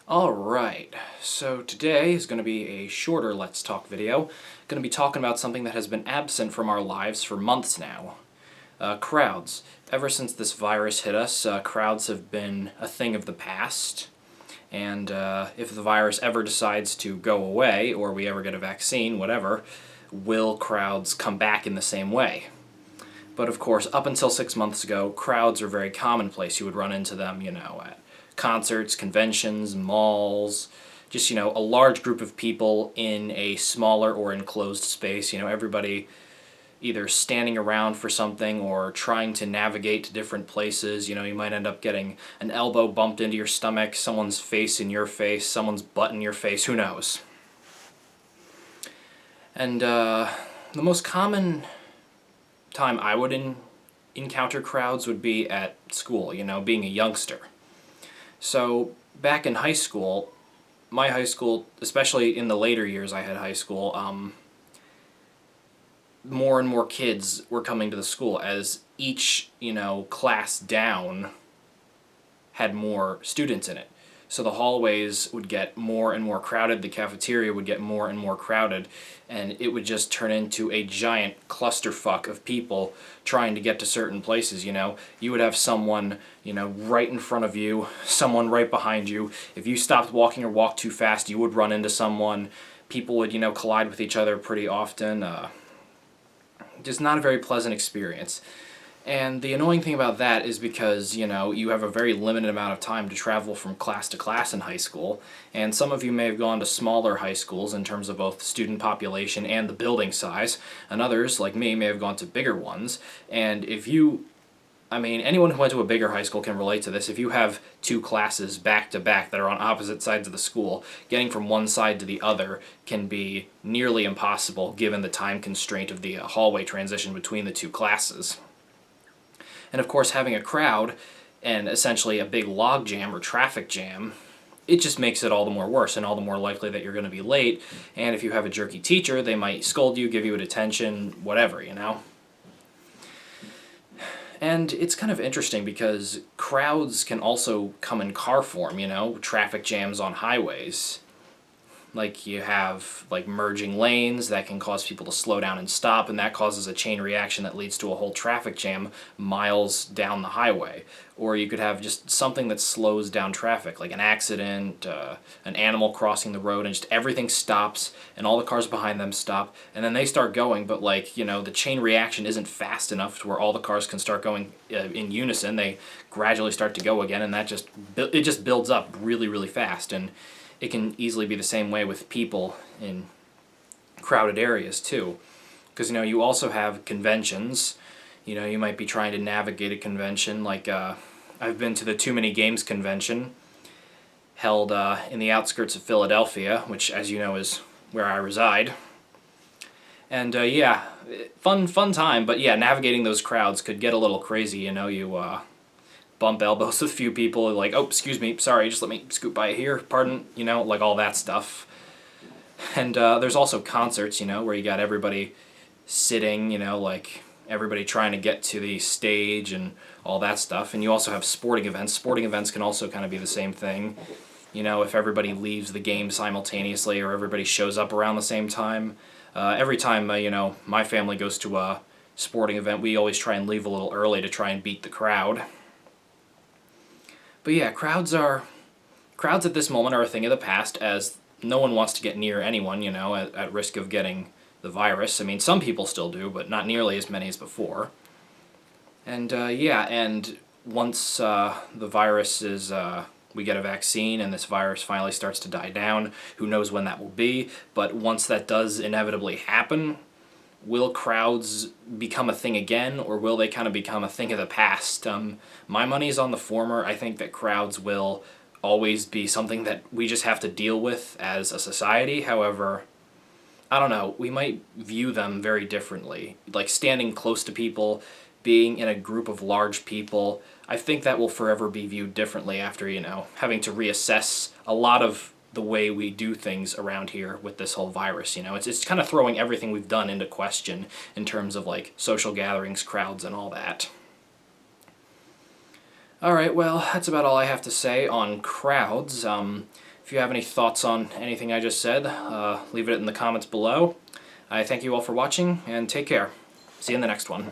Alright, so today is going to be a shorter Let's Talk video. Going to be talking about something that has been absent from our lives for months now. Crowds. Ever since this virus hit us, crowds have been a thing of the past. And if the virus ever decides to go away, or we ever get a vaccine, whatever, will crowds come back in the same way? But of course, up until 6 months ago, crowds are very commonplace. You would run into them, at concerts, conventions, malls, just, a large group of people in a smaller or enclosed space. Everybody either standing around for something or trying to navigate to different places. You might end up getting an elbow bumped into your stomach, someone's face in your face, someone's butt in your face, who knows. And the most common time I would encounter crowds would be at school, being a youngster. So back in high school, my high school, especially in the later years I had high school, more and more kids were coming to the school as each, class down had more students in it. So the hallways would get more and more crowded, the cafeteria would get more and more crowded, and it would just turn into a giant clusterfuck of people trying to get to certain places. You would have someone, right in front of you, someone right behind you. If you stopped walking or walked too fast, you would run into someone. People would, collide with each other pretty often. Just not a very pleasant experience. And the annoying thing about that is because, you have a very limited amount of time to travel from class to class in high school, and some of you may have gone to smaller high schools in terms of both student population and the building size, and others, like me, may have gone to bigger ones. And anyone who went to a bigger high school can relate to this. If you have two classes back to back that are on opposite sides of the school, getting from one side to the other can be nearly impossible given the time constraint of the hallway transition between the two classes. And of course, having a crowd and essentially a big log jam or traffic jam, it just makes it all the more worse and all the more likely that you're going to be late. And if you have a jerky teacher, they might scold you, give you a detention, whatever. And it's kind of interesting because crowds can also come in car form, traffic jams on highways. Like you have merging lanes that can cause people to slow down and stop, and that causes a chain reaction that leads to a whole traffic jam miles down the highway. Or you could have just something that slows down traffic, like an accident, an animal crossing the road, and just everything stops, and all the cars behind them stop, and then they start going, but the chain reaction isn't fast enough to where all the cars can start going in unison. They gradually start to go again, and it just builds up really, really fast. And it can easily be the same way with people in crowded areas too. Because, you also have conventions. You might be trying to navigate a convention. I've been to the Too Many Games convention held in the outskirts of Philadelphia, which, as you know, is where I reside. And fun time, but yeah, navigating those crowds could get a little crazy. You bump elbows with a few people, like, oh, excuse me, sorry, just let me scoot by here, pardon, all that stuff. And there's also concerts, where you got everybody sitting, everybody trying to get to the stage and all that stuff. And you also have sporting events. Sporting events can also kind of be the same thing. If everybody leaves the game simultaneously or everybody shows up around the same time. Every time, my family goes to a sporting event, we always try and leave a little early to try and beat the crowd. But yeah, crowds at this moment are a thing of the past, as no one wants to get near anyone, at risk of getting the virus. Some people still do, but not nearly as many as before. And and once the virus is, we get a vaccine and this virus finally starts to die down, who knows when that will be, but once that does inevitably happen, will crowds become a thing again, or will they kind of become a thing of the past? My money's on the former. I think that crowds will always be something that we just have to deal with as a society. However, I don't know, we might view them very differently. Like standing close to people, being in a group of large people, I think that will forever be viewed differently after, having to reassess a lot of the way we do things around here with this whole virus. It's kind of throwing everything we've done into question in terms of social gatherings, crowds, and all that. Alright, well, that's about all I have to say on crowds. If you have any thoughts on anything I just said, leave it in the comments below. I thank you all for watching, and take care. See you in the next one.